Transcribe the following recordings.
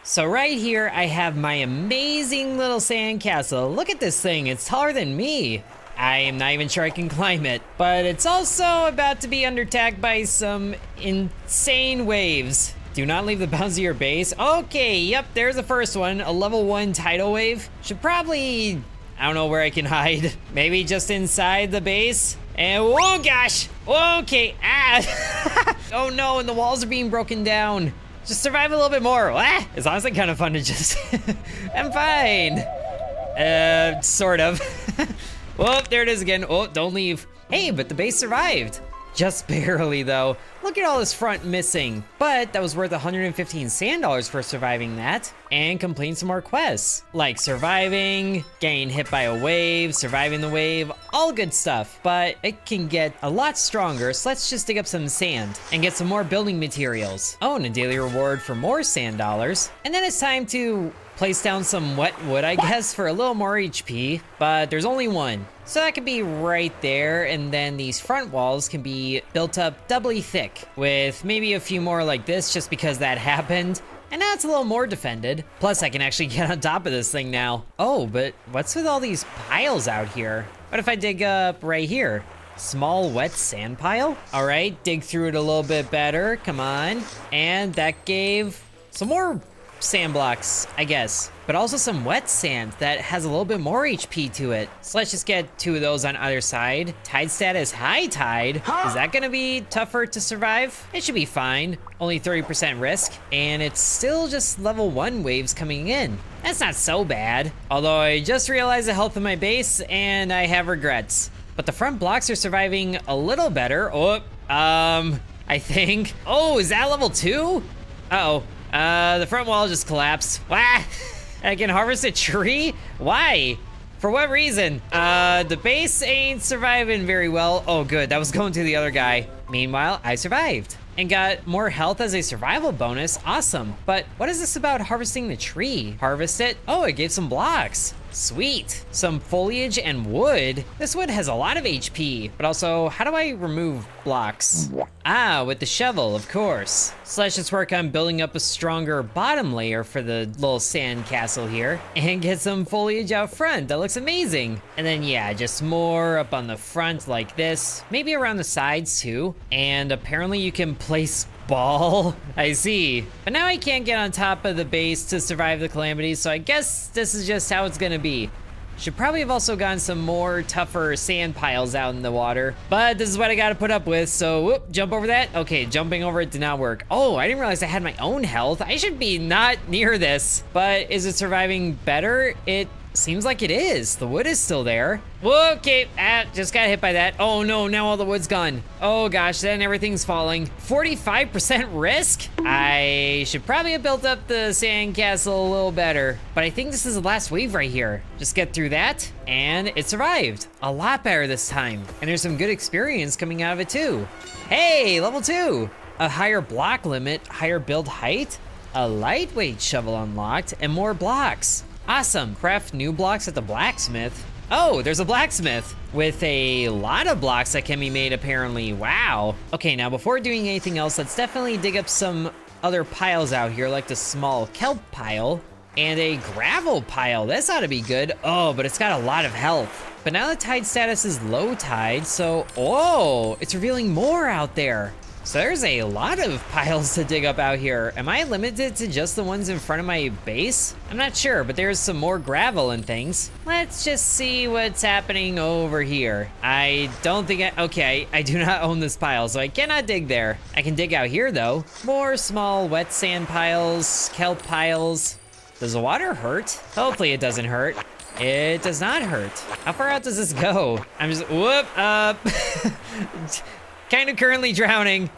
So right here, I have my amazing little sandcastle. Look at this thing, it's taller than me. I am not even sure I can climb it, but it's also about to be under attack by some insane waves. Do not leave the bounds of your base. Okay, yep, there's the first one, a level 1 tidal wave. Should probably, I don't know where I can hide. Maybe just inside the base. And oh gosh, okay, oh no, and the walls are being broken down. Just survive a little bit more. It's honestly kind of fun to just, I'm fine. Sort of. Oh, there it is again. Oh, don't leave. Hey, but the base survived. Just barely though. Look at all this front missing. But that was worth 115 sand dollars for surviving that and completing some more quests. Like surviving, getting hit by a wave, surviving the wave, all good stuff. But it can get a lot stronger, so let's just dig up some sand and get some more building materials. Oh, and a daily reward for more sand dollars. And then it's time to place down some wet wood, I guess, for a little more HP, but there's only one. So that could be right there, and then these front walls can be built up doubly thick, with maybe a few more like this just because that happened. And now it's a little more defended. Plus, I can actually get on top of this thing now. Oh, but what's with all these piles out here? What if I dig up right here? Small wet sand pile? All right, dig through it a little bit better, come on. And that gave some more sand blocks, I guess, but also some wet sand that has a little bit more HP to it. So let's just get 2 of those on either side. Tide status high tide. Is that gonna be tougher to survive? It should be fine. Only 30% risk, and it's still just level 1 waves coming in. That's not so bad. Although I just realized the health of my base and I have regrets. But the front blocks are surviving a little better. Oh, I think. Oh, is that level 2? Uh-oh. The front wall just collapsed. Wah! I can harvest a tree? Why? For what reason? The base ain't surviving very well. Oh, good. That was going to the other guy. Meanwhile, I survived and got more health as a survival bonus. Awesome. But what is this about harvesting the tree? Harvest it? Oh, it gave some blocks. Sweet. Some foliage and wood. This wood has a lot of HP, but also, how do I remove blocks? Ah, with the shovel, of course. So let's just work on building up a stronger bottom layer for the little sand castle here and get some foliage out front. That looks amazing. And then, yeah, just more up on the front like this, maybe around the sides too. And apparently you can place ball. I see. But now I can't get on top of the base to survive the calamity, so I guess this is just how it's gonna be. Should probably have also gotten some more tougher sand piles out in the water, but this is what I gotta put up with, so whoop, jump over that. Okay, jumping over it did not work. Oh, I didn't realize I had my own health. I should be not near this, but is it surviving better? It seems like it is. The wood is still there. Okay, just got hit by that. Oh no, now all the wood's gone. Oh gosh, then everything's falling. 45% risk? I should probably have built up the sandcastle a little better, but I think this is the last wave right here. Just get through that, and it survived. A lot better this time. And there's some good experience coming out of it too. Hey, level 2. A higher block limit, higher build height, a lightweight shovel unlocked, and more blocks. Awesome, craft new blocks at the blacksmith. Oh, there's a blacksmith with a lot of blocks that can be made apparently. Wow. Okay, now before doing anything else, let's definitely dig up some other piles out here, like the small kelp pile and a gravel pile. This ought to be good. Oh, but it's got a lot of health. But now the tide status is low tide, so, oh, it's revealing more out there. So there's a lot of piles to dig up out here. Am I limited to just the ones in front of my base? I'm not sure, but there's some more gravel and things. Let's just see what's happening over here. I don't think okay, I do not own this pile, so I cannot dig there. I can dig out here though. More small wet sand piles, kelp piles. Does the water hurt? Hopefully it doesn't hurt. It does not hurt. How far out does this go? I'm just, whoop, kind of currently drowning.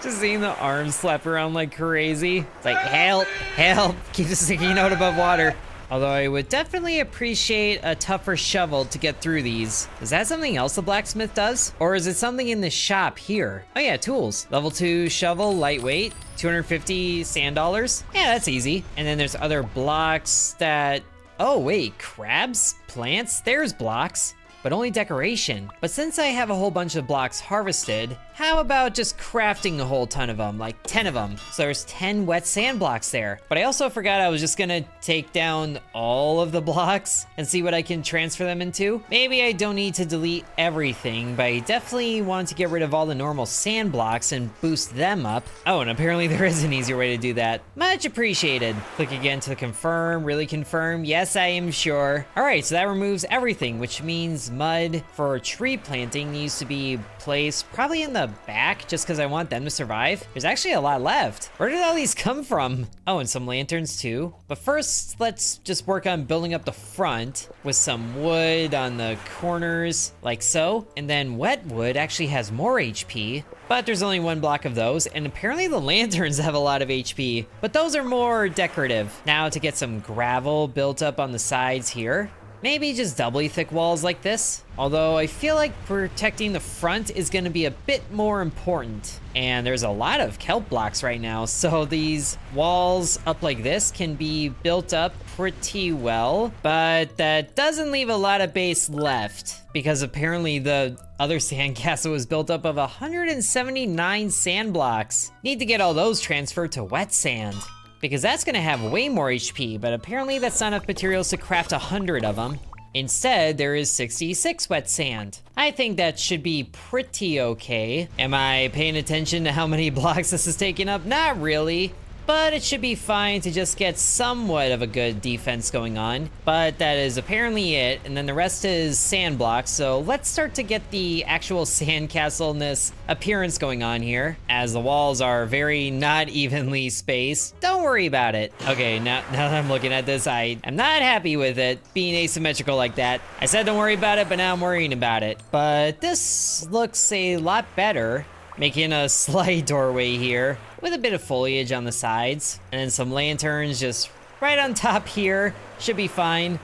Just seeing the arms slap around like crazy. It's like, help, help. Keep the sticky note above water. Although I would definitely appreciate a tougher shovel to get through these. Is that something else the blacksmith does? Or is it something in the shop here? Oh yeah, tools. Level 2 shovel, lightweight, 250 sand dollars. Yeah, that's easy. And then there's other blocks that, oh wait, crabs, plants, there's blocks. But only decoration. But since I have a whole bunch of blocks harvested, how about just crafting a whole ton of them, like 10 of them? So there's 10 wet sand blocks there. But I also forgot I was just gonna take down all of the blocks and see what I can transfer them into. Maybe I don't need to delete everything, but I definitely want to get rid of all the normal sand blocks and boost them up. Oh, and apparently there is an easier way to do that. Much appreciated. Click again to confirm, really confirm. Yes, I am sure. All right, so that removes everything, which means mud for tree planting needs to be placed probably in the back just because I want them to survive. There's actually a lot left. Where did all these come from? Oh, and some lanterns too. But first, let's just work on building up the front with some wood on the corners like so. And then wet wood actually has more HP, but there's only one block of those. And apparently the lanterns have a lot of HP, but those are more decorative. Now to get some gravel built up on the sides here. Maybe just doubly thick walls like this. Although I feel like protecting the front is gonna be a bit more important. And there's a lot of kelp blocks right now, so these walls up like this can be built up pretty well, but that doesn't leave a lot of base left because apparently the other sandcastle was built up of 179 sand blocks. Need to get all those transferred to wet sand, because that's gonna have way more HP, but apparently that's not enough materials to craft 100 of them. Instead, there is 66 wet sand. I think that should be pretty okay. Am I paying attention to how many blocks this is taking up? Not really. But it should be fine to just get somewhat of a good defense going on. But that is apparently it, and then the rest is sand blocks, so let's start to get the actual sandcastle-ness appearance going on here, as the walls are very not evenly spaced. Don't worry about it. Okay, now that I'm looking at this, I am not happy with it being asymmetrical like that. I said don't worry about it, but now I'm worrying about it. But this looks a lot better. Making a slight doorway here with a bit of foliage on the sides, and then some lanterns just right on top here. Should be fine.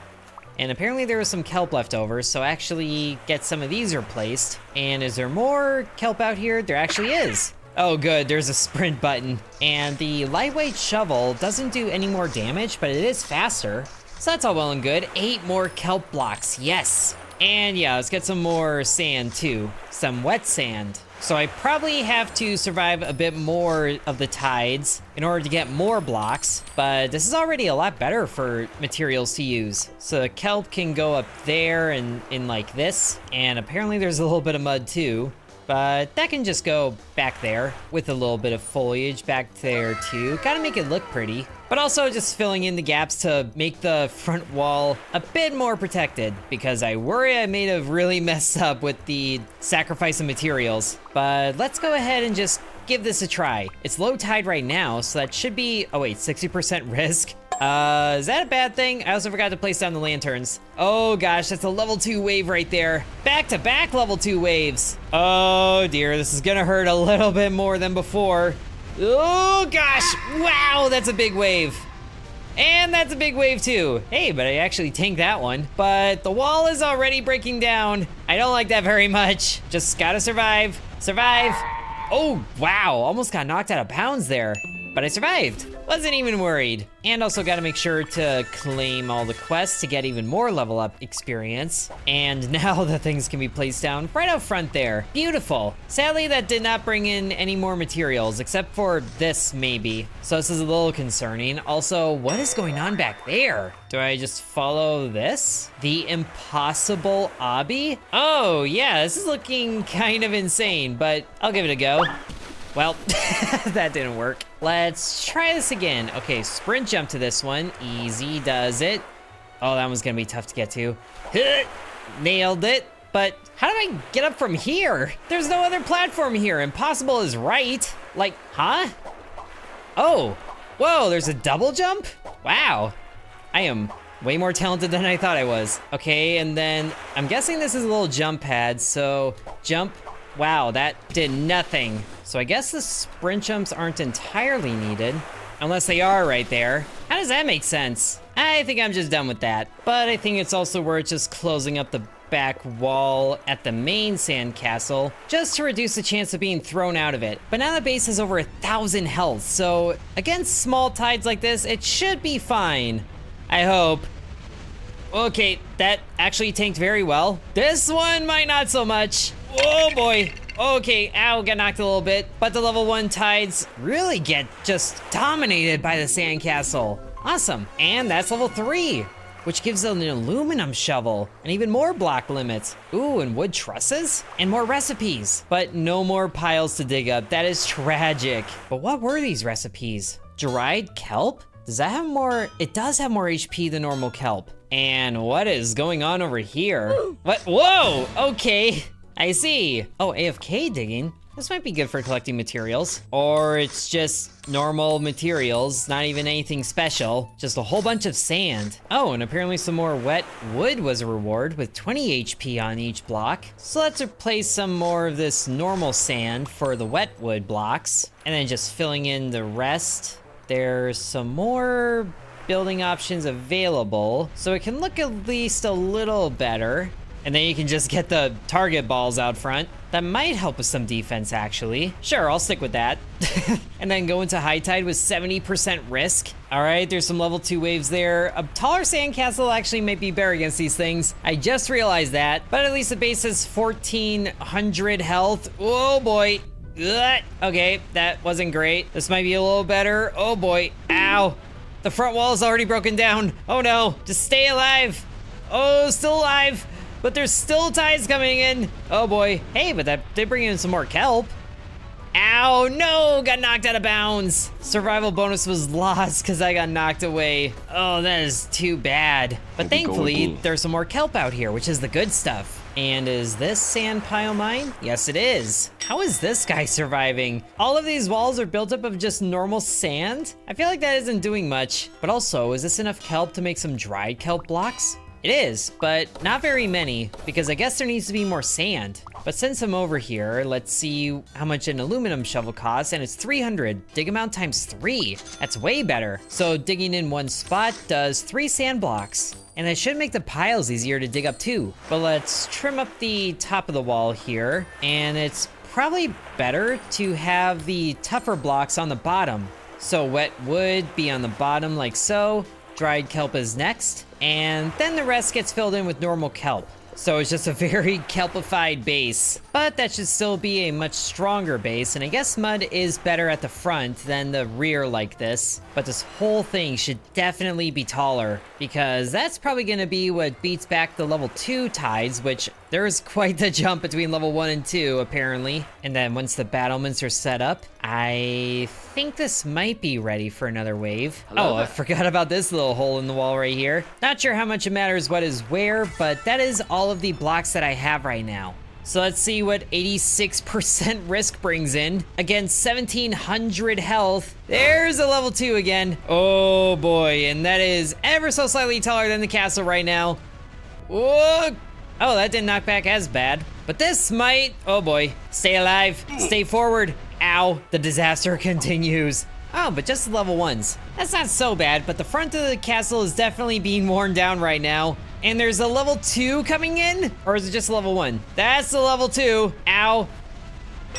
And apparently there was some kelp left over, so actually get some of these replaced. And is there more kelp out here? There actually is. Oh good, there's a sprint button. And the lightweight shovel doesn't do any more damage, but it is faster. So that's all well and good. 8 more kelp blocks, yes. And yeah, let's get some more sand too. Some wet sand. So I probably have to survive a bit more of the tides in order to get more blocks, but this is already a lot better for materials to use. So the kelp can go up there and in like this, and apparently there's a little bit of mud too, but that can just go back there with a little bit of foliage back there too. Gotta make it look pretty. But also just filling in the gaps to make the front wall a bit more protected, because I worry I may have really messed up with the sacrifice of materials. But let's go ahead and just give this a try. It's low tide right now, so that should be, oh wait, 60% risk. Is that a bad thing? I also forgot to place down the lanterns. Oh gosh, that's a level 2 wave right there. Back to back level 2 waves. Oh dear, this is gonna hurt a little bit more than before. Oh gosh, wow, that's a big wave. And that's a big wave too. Hey, but I actually tanked that one. But the wall is already breaking down. I don't like that very much. Just gotta survive, survive. Oh, wow, almost got knocked out of bounds there. But I survived, wasn't even worried. And also gotta make sure to claim all the quests to get even more level up experience. And now the things can be placed down right out front there. Beautiful. Sadly, that did not bring in any more materials, except for this maybe. So this is a little concerning. Also, what is going on back there? Do I just follow this? The impossible obby? Oh yeah, this is looking kind of insane, but I'll give it a go. Well, that didn't work. Let's try this again. Okay, sprint jump to this one. Easy does it. Oh, that one's gonna be tough to get to. Nailed it. But how do I get up from here? There's no other platform here. Impossible is right. Like, huh? Oh, whoa, there's a double jump? Wow, I am way more talented than I thought I was. Okay, and then I'm guessing this is a little jump pad, so jump. Wow, that did nothing. So I guess the sprint jumps aren't entirely needed, unless they are right there. How does that make sense? I think I'm just done with that. But I think it's also worth just closing up the back wall at the main sandcastle, just to reduce the chance of being thrown out of it. But now the base has over 1,000 health, so against small tides like this, it should be fine. I hope. Okay, that actually tanked very well. This one might not so much. Oh boy. Okay, ow, got knocked a little bit. But the level 1 tides really get just dominated by the sandcastle. Awesome. And that's level 3, which gives an aluminum shovel and even more block limits. Ooh, and wood trusses and more recipes, but no more piles to dig up. That is tragic. But what were these recipes? Dried kelp? Does that have more? It does have more HP than normal kelp. And what is going on over here? What? Whoa, okay, I see. Oh, AFK digging. This might be good for collecting materials. Or it's just normal materials, not even anything special, just a whole bunch of sand. Oh, and apparently some more wet wood was a reward with 20 HP on each block. So let's replace some more of this normal sand for the wet wood blocks, and then just filling in the rest. There's some more building options available, so it can look at least a little better. And then you can just get the target balls out front. That might help with some defense, actually. Sure, I'll stick with that. And then go into high tide with 70% risk. All right, there's some level 2 waves there. A taller sandcastle actually might be better against these things. I just realized that, but at least the base has 1400 health. Oh boy. Ugh. Okay, that wasn't great. This might be a little better. Oh boy, ow. The front wall is already broken down. Oh no, just stay alive. Oh, still alive. But there's still tides coming in. Oh boy. Hey, but that did bring in some more kelp. Ow, no, got knocked out of bounds. Survival bonus was lost because I got knocked away. Oh, that is too bad. But thankfully, there's some more kelp out here, which is the good stuff. And is this sand pile mine? Yes, it is. How is this guy surviving? All of these walls are built up of just normal sand? I feel like that isn't doing much. But also, is this enough kelp to make some dried kelp blocks? It is, but not very many, because I guess there needs to be more sand. But since I'm over here, let's see how much an aluminum shovel costs, and it's 300. Dig amount times 3. That's way better. So digging in one spot does 3 sand blocks. And that should make the piles easier to dig up too. But let's trim up the top of the wall here, and it's probably better to have the tougher blocks on the bottom. So wet wood be on the bottom like so. Dried kelp is next, and then the rest gets filled in with normal kelp. So it's just a very kelpified base, but that should still be a much stronger base, and I guess mud is better at the front than the rear like this, but this whole thing should definitely be taller, because that's probably gonna be what beats back the level 2 tides, which there's quite the jump between level 1 and 2, apparently. And then once the battlements are set up, I think this might be ready for another wave. Oh, I forgot about this little hole in the wall right here. Not sure how much it matters what is where, but that is all of the blocks that I have right now. So let's see what 86% risk brings in. Again, 1700 health. There's a level 2 again. Oh boy, and that is ever so slightly taller than the castle right now. Whoa. Oh, that didn't knock back as bad. But this might, oh boy. Stay alive, stay forward. Ow, the disaster continues. Oh, but just the level 1s. That's not so bad, but the front of the castle is definitely being worn down right now. And there's a level 2 coming in? Or is it just a level 1? That's the level 2. Ow.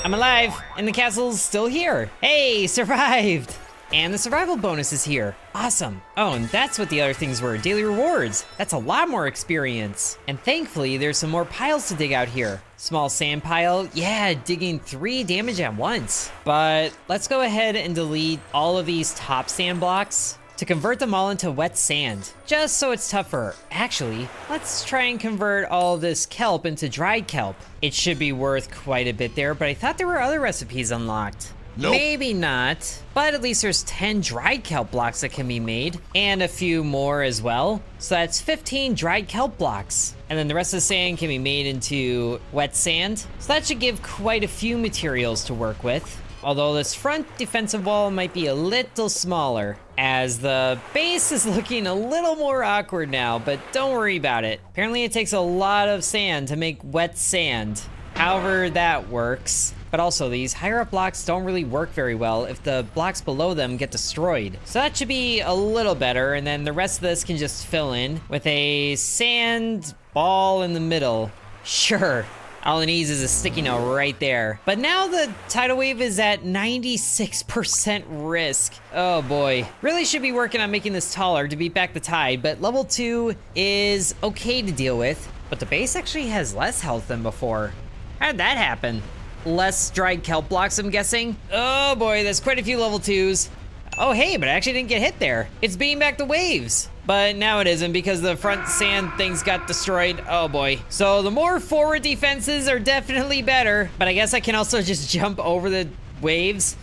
I'm alive, and the castle's still here. Hey, survived. And the survival bonus is here. Awesome. Oh, and that's what the other things were. Daily rewards. That's a lot more experience. And thankfully, there's some more piles to dig out here. Small sand pile. Yeah, digging 3 damage at once. But let's go ahead and delete all of these top sand blocks to convert them all into wet sand, just so it's tougher. Actually, let's try and convert all of this kelp into dried kelp. It should be worth quite a bit there, but I thought there were other recipes unlocked. Nope. Maybe not, but at least there's 10 dried kelp blocks that can be made, and a few more as well. So that's 15 dried kelp blocks. And then the rest of the sand can be made into wet sand. So that should give quite a few materials to work with. Although this front defensive wall might be a little smaller, as the base is looking a little more awkward now, but don't worry about it. Apparently it takes a lot of sand to make wet sand. However that works. But also, these higher up blocks don't really work very well if the blocks below them get destroyed. So that should be a little better, and then the rest of this can just fill in with a sand ball in the middle. Sure, all it needs is a sticky note right there. But now the tidal wave is at 96% risk. Oh boy. Really should be working on making this taller to beat back the tide, but level 2 is okay to deal with. But the base actually has less health than before. How did that happen? less dried kelp blocks, I'm guessing. Oh boy, there's quite a few level 2s. Oh hey, but I actually didn't get hit there. It's beating back the waves. But now it isn't because the front sand things got destroyed. Oh boy. So the more forward defenses are definitely better, but I guess I can also just jump over the waves.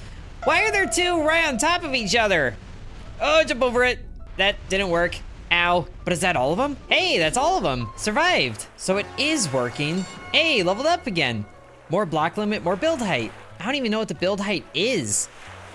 Why are there two right on top of each other? Oh, jump over it. That didn't work. Ow. But is that all of them? Hey, that's all of them. Survived. So it is working. Hey, leveled up again. More block limit, more build height. I don't even know what the build height is,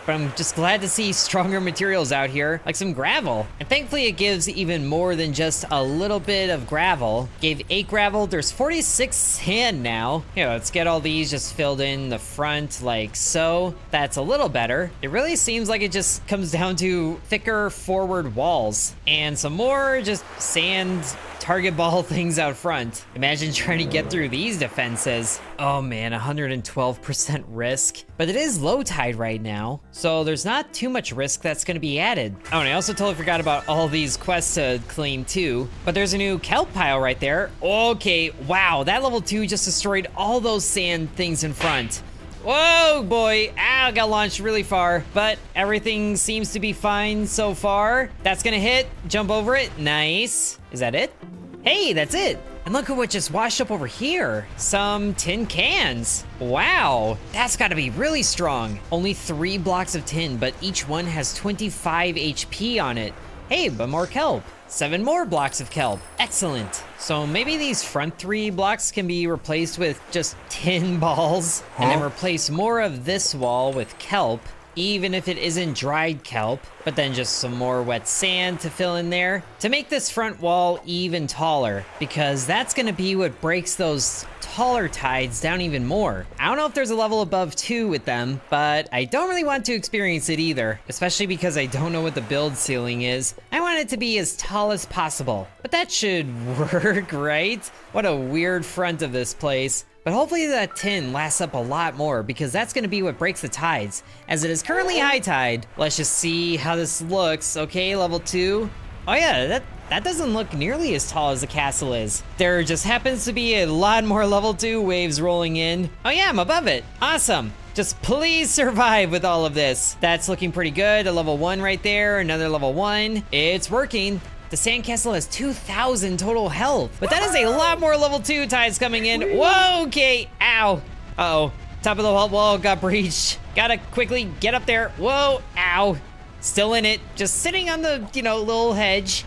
but I'm just glad to see stronger materials out here, like some gravel. And thankfully it gives even more than just a little bit of gravel. Gave 8 gravel, there's 46 sand now. Here, let's get all these just filled in the front like so. That's a little better. It really seems like it just comes down to thicker forward walls and some more just sand target ball things out front. Imagine trying to get through these defenses. Oh man, 112% risk. But it is low tide right now, so there's not too much risk that's gonna be added. Oh, and I also totally forgot about all these quests to claim too. But there's a new kelp pile right there. Okay, wow, that level 2 just destroyed all those sand things in front. Whoa, boy. Ow, got launched really far, but everything seems to be fine so far. That's gonna hit, jump over it, nice. Is that it? Hey, that's it. And look at what just washed up over here. Some tin cans. Wow, that's gotta be really strong. Only 3 blocks of tin, but each one has 25 HP on it. Hey, but more kelp. 7 more blocks of kelp. Excellent. So maybe these front 3 blocks can be replaced with just tin balls, and then replace more of this wall with kelp, even if it isn't dried kelp, but then just some more wet sand to fill in there to make this front wall even taller, because that's gonna be what breaks those taller tides down even more. I don't know if there's a level above 2 with them, but I don't really want to experience it either, especially because I don't know what the build ceiling is. I want it to be as tall as possible, but that should work, right? What a weird front of this place. But hopefully that tin lasts up a lot more, because that's gonna be what breaks the tides. As it is currently high tide, let's just see how this looks. Okay, level 2. Oh yeah, that doesn't look nearly as tall as the castle is. There just happens to be a lot more level 2 waves rolling in. Oh yeah, I'm above it. Awesome. Just please survive with all of this. That's looking pretty good. A level 1 right there, another level 1. It's working. The Sandcastle has 2,000 total health, but that is a lot more level 2 tides coming in. Whoa, okay, ow. Uh-oh, top of the wall got breached. Gotta quickly get up there. Whoa, ow. Still in it, just sitting on the, little hedge.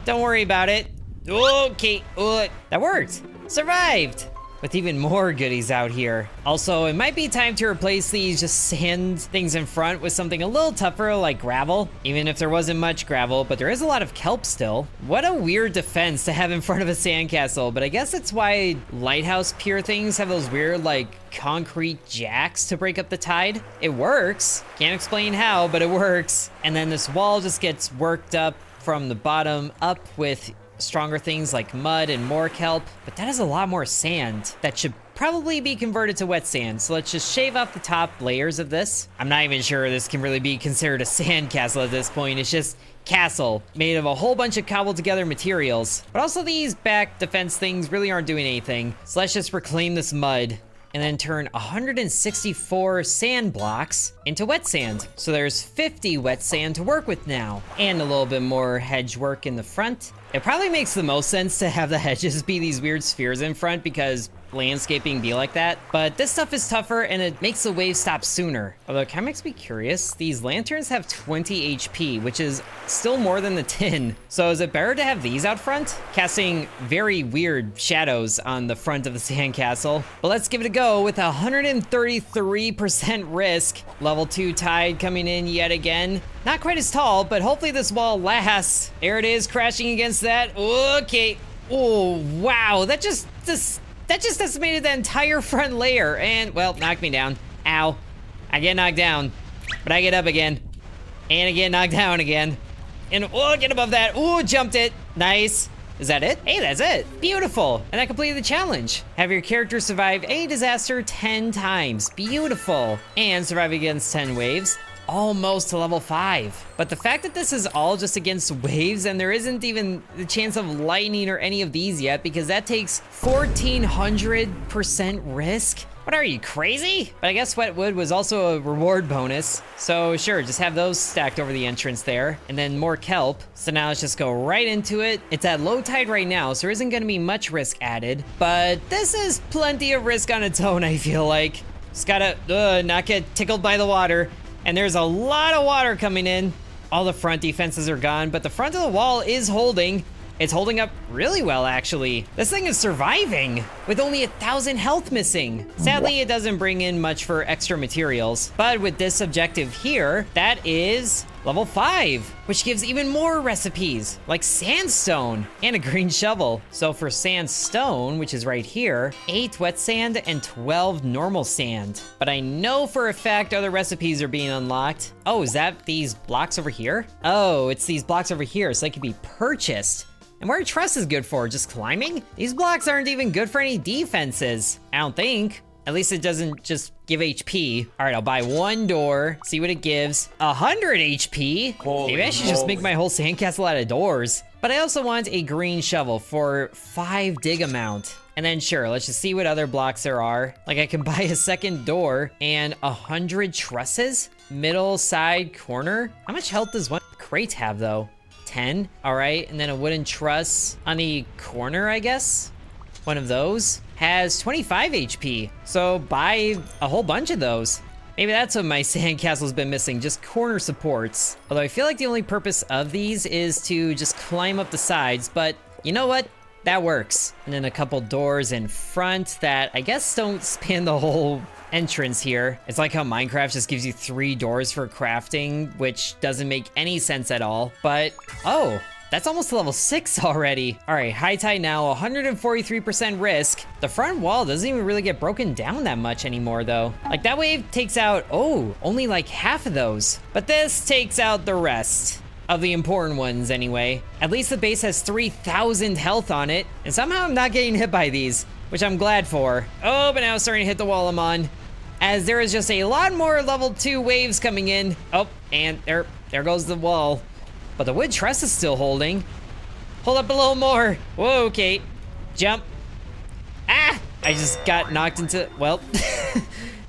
Don't worry about it. Okay, that worked. Survived. With even more goodies out here. Also, it might be time to replace these just sand things in front with something a little tougher like gravel, even if there wasn't much gravel, but there is a lot of kelp still. What a weird defense to have in front of a sandcastle, but I guess that's why lighthouse pier things have those weird concrete jacks to break up the tide. It works. Can't explain how, but it works. And then this wall just gets worked up from the bottom up with stronger things like mud and more kelp, but that is a lot more sand that should probably be converted to wet sand. So let's just shave off the top layers of this. I'm not even sure this can really be considered a sand castle at this point. It's just castle made of a whole bunch of cobbled together materials. But also these back defense things really aren't doing anything. So let's just reclaim this mud and then turn 164 sand blocks into wet sand. So there's 50 wet sand to work with now, and a little bit more hedge work in the front. It probably makes the most sense to have the hedges be these weird spheres in front, because landscaping be like that, but this stuff is tougher and it makes the wave stop sooner. Although it kind of makes me curious, these lanterns have 20 HP, which is still more than the tin. So is it better to have these out front? Casting very weird shadows on the front of the sandcastle. But let's give it a go with 133% risk. Level 2 tide coming in yet again. Not quite as tall, but hopefully this wall lasts. There it is, crashing against that. Okay. Oh, wow, that just decimated the entire front layer and, well, knocked me down. Ow. I get knocked down, but I get up again. And I get knocked down again. And, get above that. Jumped it. Nice. Is that it? Hey, that's it. Beautiful. And that completed the challenge. Have your character survive a disaster 10 times. Beautiful. And survive against 10 waves. Almost to level 5. But the fact that this is all just against waves and there isn't even the chance of lightning or any of these yet, because that takes 1400% risk. What are you, crazy? But I guess wet wood was also a reward bonus. So sure, just have those stacked over the entrance there. And then more kelp. So now let's just go right into it. It's at low tide right now, so there isn't gonna be much risk added. But this is plenty of risk on its own, I feel like. Just gotta not get tickled by the water. And there's a lot of water coming in. All the front defenses are gone, but the front of the wall is holding. It's holding up really well, actually. This thing is surviving with only 1,000 health missing. Sadly, it doesn't bring in much for extra materials, but with this objective here, that is level 5, which gives even more recipes, like sandstone and a green shovel. So for sandstone, which is right here, 8 wet sand and 12 normal sand. But I know for a fact other recipes are being unlocked. Oh, is that these blocks over here? Oh, it's these blocks over here, so they can be purchased. And what are truss is good for? Just climbing? These blocks aren't even good for any defenses. I don't think. At least it doesn't just give HP. All right, I'll buy 1 door, see what it gives. 100 HP? Maybe I should just make my whole sandcastle out of doors. But I also want a green shovel for 5 dig amount. And then sure, let's just see what other blocks there are. Like I can buy a second door and 100 trusses? Middle, side, corner? How much health does one crate have though? 10, all right, and then a wooden truss on the corner, I guess. One of those has 25 HP, so buy a whole bunch of those. Maybe that's what my sandcastle's been missing, just corner supports. Although I feel like the only purpose of these is to just climb up the sides, but you know what? That works. And then a couple doors in front that I guess don't span the whole entrance here. It's like how Minecraft just gives you 3 doors for crafting, which doesn't make any sense at all. But, oh, that's almost level 6 already. All right, high tide now, 143% risk. The front wall doesn't even really get broken down that much anymore though. Like that wave takes out, oh, only like half of those. But this takes out the rest of the important ones anyway. At least the base has 3,000 health on it. And somehow I'm not getting hit by these, which I'm glad for. Oh, but now it's starting to hit the wall I'm on, as there is just a lot more level 2 waves coming in. Oh, and there goes the wall. But the wood truss is still holding. Hold up a little more. Whoa, okay. Jump. Ah! I just got knocked into, well,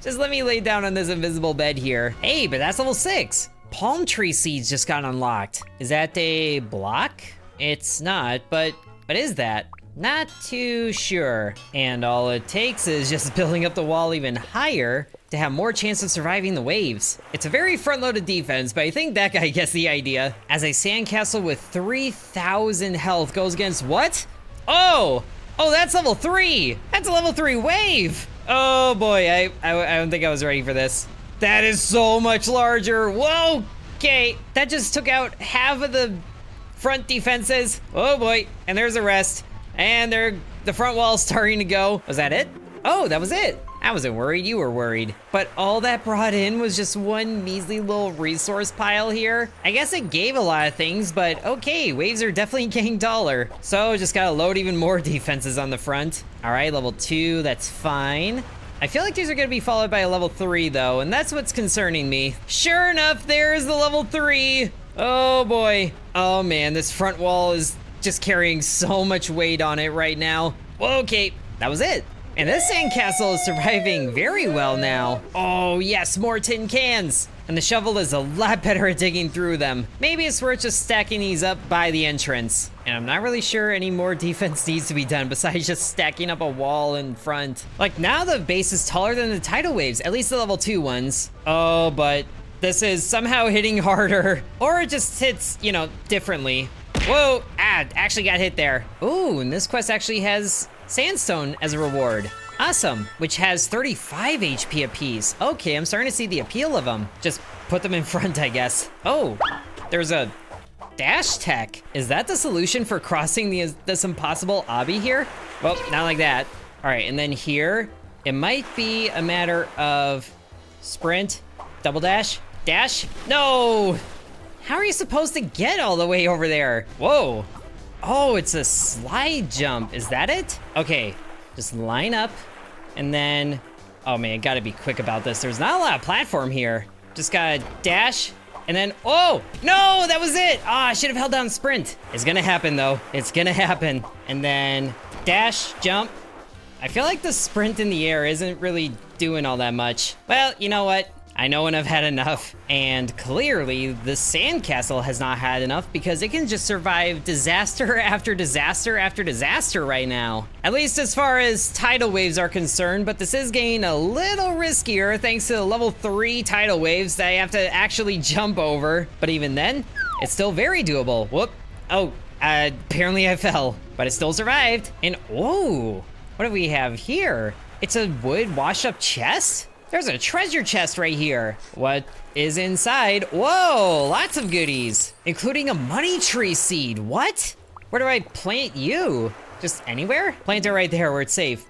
just let me lay down on this invisible bed here. Hey, but that's level 6. Palm tree seeds just got unlocked. Is that a block? It's not, but is that? Not too sure. And all it takes is just building up the wall even higher to have more chance of surviving the waves. It's a very front-loaded defense, but I think that guy gets the idea. As a sandcastle with 3,000 health goes against what? Oh, that's level 3. That's a level 3 wave. Oh boy, I don't think I was ready for this. That is so much larger. Whoa, okay. That just took out half of the front defenses. Oh boy, and there's the rest. And the front wall's starting to go. Was that it? Oh, that was it. I wasn't worried, you were worried. But all that brought in was just one measly little resource pile here. I guess it gave a lot of things, but okay, waves are definitely getting taller. So just gotta load even more defenses on the front. All right, level 2, that's fine. I feel like these are gonna be followed by a level 3 though, and that's what's concerning me. Sure enough, there's the level 3. Oh boy. Oh man, this front wall is just carrying so much weight on it right now. Okay, that was it. And this sandcastle is surviving very well now. Oh yes, more tin cans. And the shovel is a lot better at digging through them. Maybe it's worth just stacking these up by the entrance. And I'm not really sure any more defense needs to be done besides just stacking up a wall in front. Like now the base is taller than the tidal waves, at least the level 2 ones. Oh, but this is somehow hitting harder. Or it just hits, you know, differently. Whoa, actually got hit there. Ooh, and this quest actually has sandstone as a reward. Awesome, which has 35 HP apiece. Okay, I'm starting to see the appeal of them. Just put them in front, I guess. Oh, there's a dash tech. Is that the solution for crossing this impossible obby here? Well, not like that. All right, and then here, it might be a matter of sprint, double dash, dash. No! How are you supposed to get all the way over there? Whoa. Oh, it's a slide jump. Is that it? Okay, just line up and then, oh man, gotta be quick about this. There's not a lot of platform here. Just gotta dash and then, oh, no, that was it. I should have held down sprint. It's gonna happen though. It's gonna happen. And then dash, jump, I feel like the sprint in the air isn't really doing all that much. Well, you know what? I know when I've had enough, and clearly the Sandcastle has not had enough because it can just survive disaster after disaster after disaster right now. At least as far as tidal waves are concerned, but this is getting a little riskier thanks to the level 3 tidal waves that I have to actually jump over. But even then, it's still very doable. Whoop. Oh, apparently I fell, but I still survived. And oh, what do we have here? It's a wood wash-up chest? There's a treasure chest right here. What is inside? Whoa, lots of goodies, including a money tree seed. What? Where do I plant you? Just anywhere? Plant it right there where it's safe.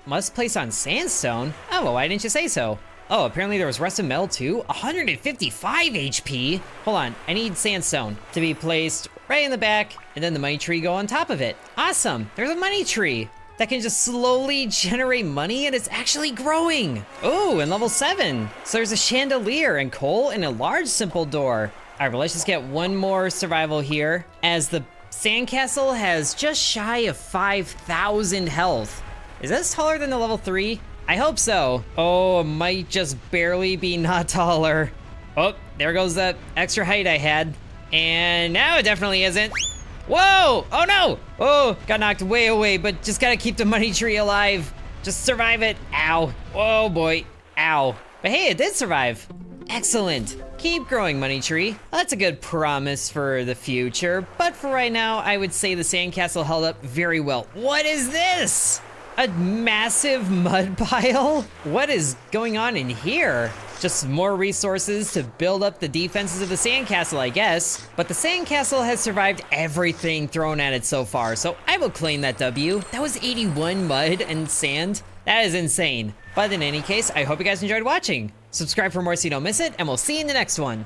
Must place on sandstone? Oh, well, why didn't you say so? Oh, apparently there was rusted metal too. 155 HP. Hold on, I need sandstone to be placed right in the back, and then the money tree go on top of it. Awesome, there's a money tree that can just slowly generate money, and it's actually growing. Oh, and level 7. So there's a chandelier and coal and a large simple door. All right, well, let's just get one more survival here, as the Sandcastle has just shy of 5,000 health. Is this taller than the level 3? I hope so. Oh, it might just barely be not taller. Oh, there goes that extra height I had. And now it definitely isn't. Whoa! Oh no! Oh, got knocked way away, but just gotta keep the money tree alive. Just survive it. Ow. Oh boy. Ow. But hey, it did survive. Excellent. Keep growing, money tree. That's a good promise for the future, but for right now, I would say the Sandcastle held up very well. What is this? A massive mud pile? What is going on in here? Just more resources to build up the defenses of the Sandcastle, I guess. But the Sandcastle has survived everything thrown at it so far, so I will claim that W. That was 81 mud and sand. That is insane. But in any case, I hope you guys enjoyed watching. Subscribe for more so you don't miss it, and we'll see you in the next one.